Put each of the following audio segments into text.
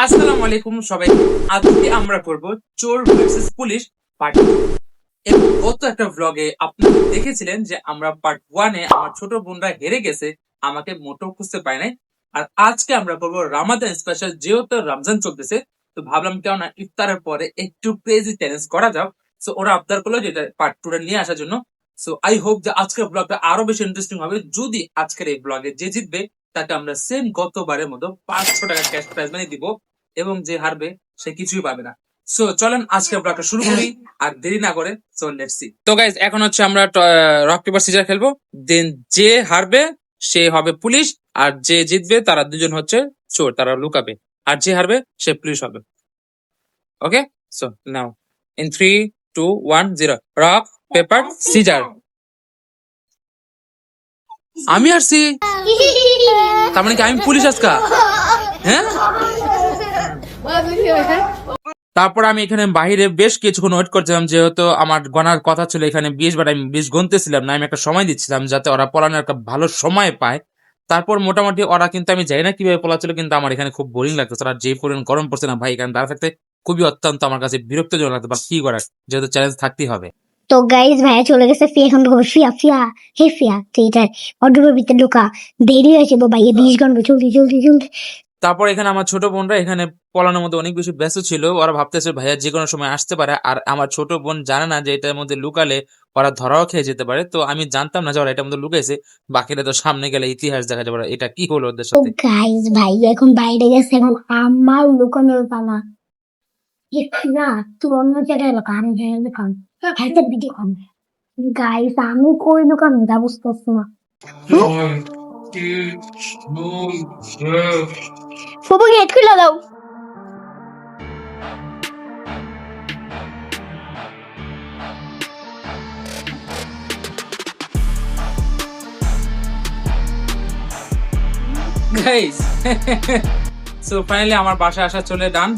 আসসালামু আলাইকুম সবাই। আজকে আমরা করব চোর ভার্সেস পুলিশ পার্ট 2। এবং গত একটা ভ্লগে আপনারা দেখেছিলেন যে আমরা পার্ট 1 এ আমার ছোট বোনরা হেরে গেছে, আমাকে মোটেও খুঁজতে পারে নাই। আর আজকে আমরা করব রামাদান স্পেশাল, যেহেতু রমজান চলতেছে, তো ভাবলাম কেন না ইফতারের পরে একটু ক্রেজি চ্যালেঞ্জ করা যাক। সো ওরা আবদার করলো যে এটা পার্ট 2 নিয়ে আসার জন্য। সো আই হোপ যে আজকের ব্লগটা আরো বেশি ইন্টারেস্টিং হবে। যদি আজকের এই ব্লগে যে জিতবে তাকে আমরা সেম গতবারের মতো 500 টাকা ক্যাশ প্রাইজ মানি দিব, এবং যে হারবে সে কিছুই পাবে না। সো চলেন আজকে ব্লগটা শুরু করি আর দেরি না করে। So let's see. তো গাইজ, এখন হচ্ছে আমরা রক পেপার সিজার খেলবো। দেন যে হারবে সে হবে পুলিশ, আর যে জিতবে তারা দুজন হচ্ছে চোর, তারা লুকাবে। আর যে হারবে সে পুলিশ হবে। Okay, so now in 3 2 1 0 rock paper scissor. আমি হারছি, তার মানে কি আমি পুলিশ আজকা? হ্যাঁ, তারপর আমি এখানে বাইরে বেশ কিছুক্ষণ ওয়েট করছিলাম, যেহেতু আমার গণার কথা ছিল এখানে 20, বাট আমি 20 গুনতেছিলাম না, আমি একটা সময় দিচ্ছিলাম যাতে ওরা পলানোর একটা ভালো সময় পায়। তারপর মোটামুটি ওরা, কিন্তু আমি জানি না কিভাবে পলাচ্ছিল, কিন্তু আমার এখানে খুব বোরিং লাগতো। আর যে পরিমাণ গরম পড়ছে না ভাই, এখানে দাঁড়া থাকতে খুবই অত্যন্ত আমার কাছে বিরক্তজনক লাগতো। বা কি করার, যেহেতু চ্যালেঞ্জ থাকতেই হবে। তো গাইজ ভাইয়া চলে গেছে, ফিয়া এখন ঢুকবে। ফিয়া ফিয়া হে ফিয়া, তুই এটা অর্ডারের ভিতরে ঢুকা, দেরি হয়েছে ভাইয়া, 20 ঘন্টা, জলদি জলদি জলদি। তারপর এখানে আমার ছোট বোনরা এখানে পলানোর মধ্যে অনেক বেশি ব্যস্ত ছিল। ওরা ভাবতেছে ভাইয়া যে কোনো সময় আসতে পারে, আর আমার ছোট বোন জানে না যে এটার মধ্যে লুকালে ওরা ধরাও খেয়ে যেতে পারে। তো আমি জানতাম না যে ওরা এটার মধ্যে লুকাইছে। বাকিটা তো সামনে গেলে ইতিহাস দেখা যাবে এটা কি হলো ওদের তো সাথে। গাইজ ভাইয়া এখন বাইরে গেছে, এখন আমার লুকানোর পালা। হে ফিয়া, তুই অন্য জায়গায় লুকা, আমি ভাইয়া লুকান, ভাইটার ভিডিও কর। গাইজ আমি কই লুকানো তা বুঝতেছি না। ফুপু গেট খুলে দাও। গাইস, সো ফাইনালি আমার বাসায় আসা চলে ডান।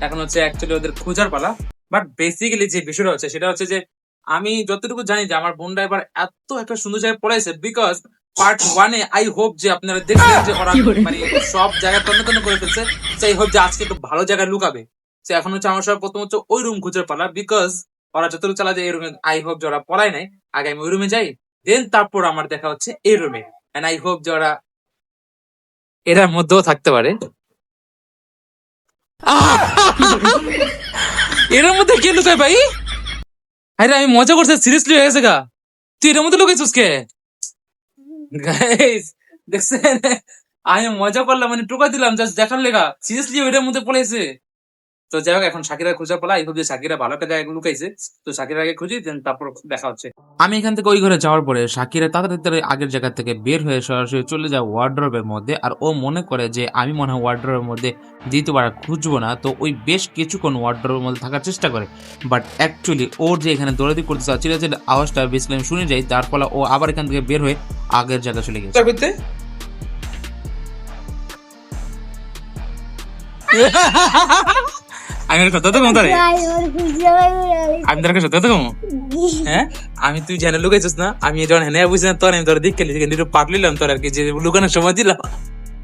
এখন হচ্ছে অ্যাকচুয়ালি ওদের খোঁজার পালা। বাট বেসিক্যালি যে বিষয়টা হচ্ছে সেটা হচ্ছে যে আমি যতটুকু জানি যে আমার বোনরা এবার এত একটা সুন্দর জায়গায় পড়াইছে, বিকজ পার্ট 1 এ আই হোপ যে আপনারা দেখলেন যে ওরা মানে সব জায়গায় তন্ন তন্ন করে ফেলছে। তো আই হোপ যে আজকে একটু ভালো জায়গায় লুকাবে। তো এখন হচ্ছে আমার সব প্রথম হচ্ছে ওই রুম খোঁজার পালা, বিকজ ওরা যতটুকু চালা যায় এই রুমে। আই হোপ যে ওরা পড়ায় নাই, আগে আমি ওই রুমে যাই, দেন তারপর আমার দেখা হচ্ছে এই রুমে। এন্ড আই হোপ যে ওরা এটার মধ্যেও থাকতে পারে। এর মধ্যে কে লুকায় ভাই? আরে আমি মজা করছি, সিরিয়াসলি হয়ে গেছে গা। তুই এর মধ্যে লুকাইছিস কে? গাইস দেখছেন, আমি মজা করলাম, মানে টোকা দিলাম জাস্ট দেখার লেগা। সিরিয়াসলি ওইটার মধ্যে পড়েছে। তো যাই হোক, এখন শাকিরা খোঁজা পড়া। এই ভাবছি শাকিরা ভালো একটা জায়গায় লুকাইছে, তো শাকিরাকে খুঁজি, দেন তারপর দেখা হচ্ছে। আমি এখান থেকে ওই ঘরে যাওয়ার পরে শাকিরা তাড়াতাড়ি আগের জায়গা থেকে বের হয়ে সরাসরি চলে যায় ওয়ার্ড্রোবের মধ্যে। আর ও মনে করে যে আমি মনে হয় ওয়ার্ড্রোবের মধ্যে দ্বিতীয়বার খুঁজবো না, তো ওই বেশ কিছুক্ষণ ওয়ার্ড্রোবের মধ্যে থাকার চেষ্টা করে। বাট অ্যাকচুয়ালি ওর যে এখানে দৌড়াদৌড়ি করতে চাচ্ছিল, যে আওয়াজটা বেসিক্যালি আমি শুনে যাই, তার ফলে ও আবার এখান থেকে বের হয়ে আগের জায়গায় চলে গেছে। আমি কথা তো কম তারে, আমি তোর কাছে সত্যি কম। হ্যাঁ, আমি তুই জেনে লুকাইছিস না, আমি যখন হেনে বুঝছি না, তোর আমি তোর দিক খেলি একটু পাট লিলাম তোর আর কি, যে লুকানোর সময় দিলাম।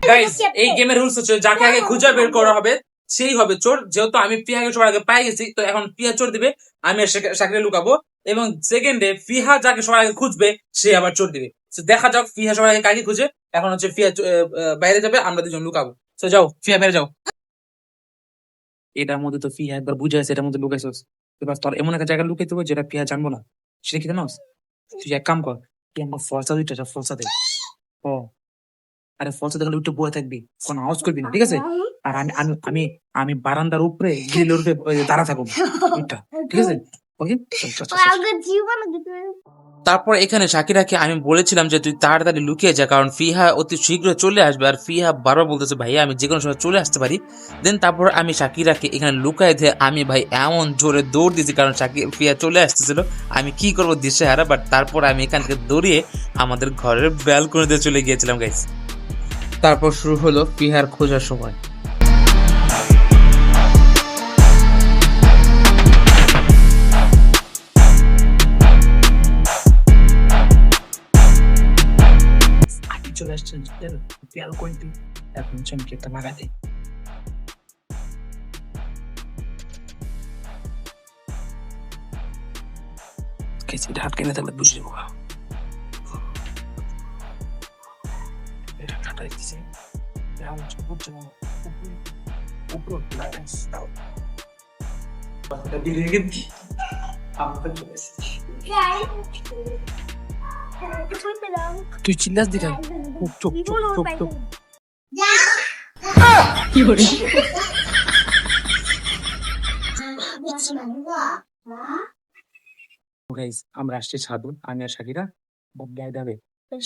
গাইস, এই গেমের রুলস হচ্ছে যাকে আগে খুঁজে বের করা হবে সেই হবে চোর। যেহেতু আমি পিয়াকে সবার আগে পাই গেছি, তো এখন পিয়া চোর দিবে, আমি শাকিরে লুকাবো, এবং সেকেন্ডে ফিহা যাকে সবার আগে খুঁজবে সে আবার চোর দিবে। দেখা যাক ফিহা সবার আগে কাকে খুঁজে। এখন হচ্ছে ফিয়া বাইরে যাবে, আমরা দুজন লুকাবো। তো যাও ফিয়া, বাইরে যাও। এটার মধ্যে তো ফিহা একবার বুঝে আছে, এটার মধ্যে লুকাইছস। এবার তোর এমন একটা জায়গায় লুকাইতে হবে যেটা ফিহা জানবো না। সেটা কি জানোস? তুই এক কাম কর, তুই আমার ফলসা দুইটা ফলসা দে। ও আরে ফলসা দেখলে একটু বয়ে থাকবি, কোনো আওয়াজ করবি না, ঠিক আছে? আর আমি আমি আমি আমি বারান্দার উপরে গ্রিলের উপরে দাঁড়া থাকবো, ঠিক আছে? ওকে। তারপর এখানে শাকিরাকে আমি বলেছিলাম যে তুই তাড়াতাড়ি লুকিয়ে যা, কারণ ফিহা অতি শীঘ্র চলে আসবে। আর ফিহা বারবার বলতেছে ভাইয়া আমি যে কোনো সময় চলে আসতে পারি। দেন তারপর আমি শাকিরাকে এখানে লুকায় দিয়ে আমি ভাই এমন জোরে দৌড় দিয়েছি, কারণ ফিহা চলে আসতেছিল। আমি কি করবো দিশেহারা, বাট তারপর আমি এখান থেকে দৌড়িয়ে আমাদের ঘরের ব্যালকনিতে চলে গিয়েছিলাম গাইস। তারপর শুরু হলো ফিহার খোঁজার সময়। চলে আসছেন ব্যালকনিতে, এখন চমকে একটা লাগাতে। এটা আটকে না থাকলে বুঝে যাবো। এটা কাটা দিচ্ছে তুই চিল্লাস দিকে চুপ চুপ চুপ চুপ। গাইস আমরা আসছি সাধু, আমি আর শাকিরা গায়ে যাবে।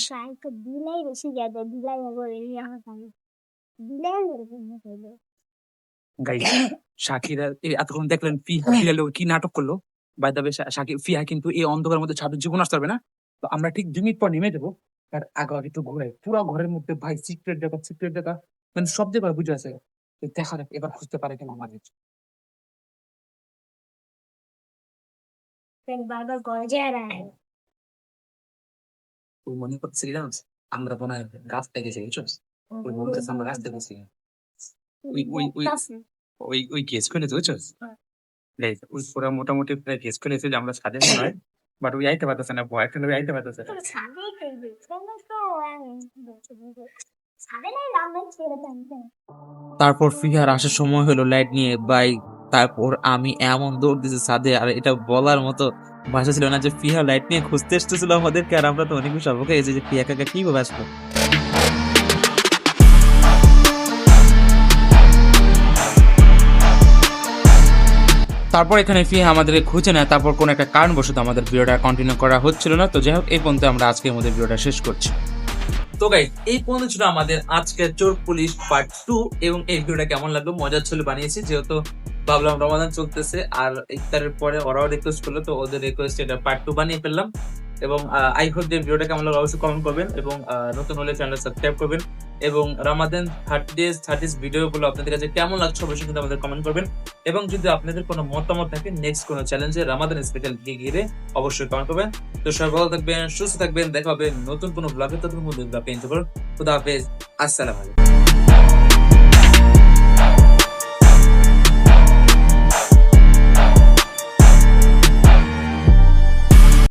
শাইকে দিলাই বেশি যাবে, দিলাই হবে এই আমার দিলাই হবে। গাইস শাকিরা এতক্ষণ দেখলেন ফিহা লোক কি নাটক করলো। বাই দ্য ওয়ে শাকির ফিহা কিন্তু এই অন্ধকারের মধ্যে সাধুর জীবন আসতে পারবে না। তো আমরা ঠিক 2 মিনিট পর নেমে যাবো। তার আগে আগে তো ঘুরে পুরো ঘরের মধ্যে ভাই সিক্রেট জায়গা মানে সব জায়গায় বুঝে আছে। তো দেখা যাক এবার খুঁজতে পারে কিনা আমাদের। বারবার গজে রায় তুই মনে করছিলাম আমরা মনে হয় গাছ থেকে বুঝছো? ওই বলতেছে আমরা গাছ থেকে ওই কেস খুলেছে বুঝছো? গাইস ওই পুরো মোটামুটি প্রায় কেস খুলেছে যে আমরা ছাদে মনে হয়, বাট ওই আইতে পারতেছে না, ভয় খেলে আইতে পারতেছে না। ছাদে করবে ছাদে নাই রান্না ছেড়ে দেন। তারপর ফিহার আসার সময় হলো লাইট নিয়ে বাইক। তারপর আমি এমন দৌড় দিয়েছি ছাদে, আর এটা বলার মতো ভাষা ছিল না যে ফিহা লাইট নিয়ে খুঁজতে এসতেছিল আমাদেরকে, আর আমরা তো অনেক বেশি অবাক হয়ে গেছি যে ফিহা কাকা কিভাবে আসলো। তারপর এখানে ফিহা আমাদেরকে খুঁজে নেয়। তারপর কোন একটা কারণবশত আমাদের ভিডিওটা কন্টিনিউ করা হচ্ছিল না। তো যাই হোক এই পর্যন্ত আমরা আজকের মধ্যে ভিডিওটা শেষ করছি। তো গাইস এই পর্যন্ত ছিল আমাদের আজকের চোর পুলিশ পার্ট 2। এবং এই ভিডিওটা কেমন লাগলো, মজার ছিল বানিয়েছি, যেহেতু ভাবলাম রমাদান চলতেছে আর ইফতারের পরে ওরাও রিকোয়েস্ট করলো, তো ওদের রিকোয়েস্ট এটা পার্ট 2 বানিয়ে ফেললাম। এবং আই হোপ যে ভিডিওটা কেমন লাগলো অবশ্যই কমেন্ট করবেন, এবং নতুন হলে চ্যানেল সাবস্ক্রাইব করবেন। এবং রমাদান 30 ভিডিও গুলো আপনাদের কাছে কেমন লাগছে অবশ্যই কিন্তু আমাদের কমেন্ট করবেন। এবং যদি আপনাদের কোনো মতামত থাকে নেক্সট কোনো চ্যালেঞ্জে রমাদান স্পেশাল ঘিরে অবশ্যই কমেন্ট করবেন। তো সবাই ভালো থাকবেন, সুস্থ থাকবেন, দেখা হবে নতুন কোনো ব্লগে। ততক্ষণ পর্যন্ত খুদা হাফেজ, আসসালামু আলাইকুম।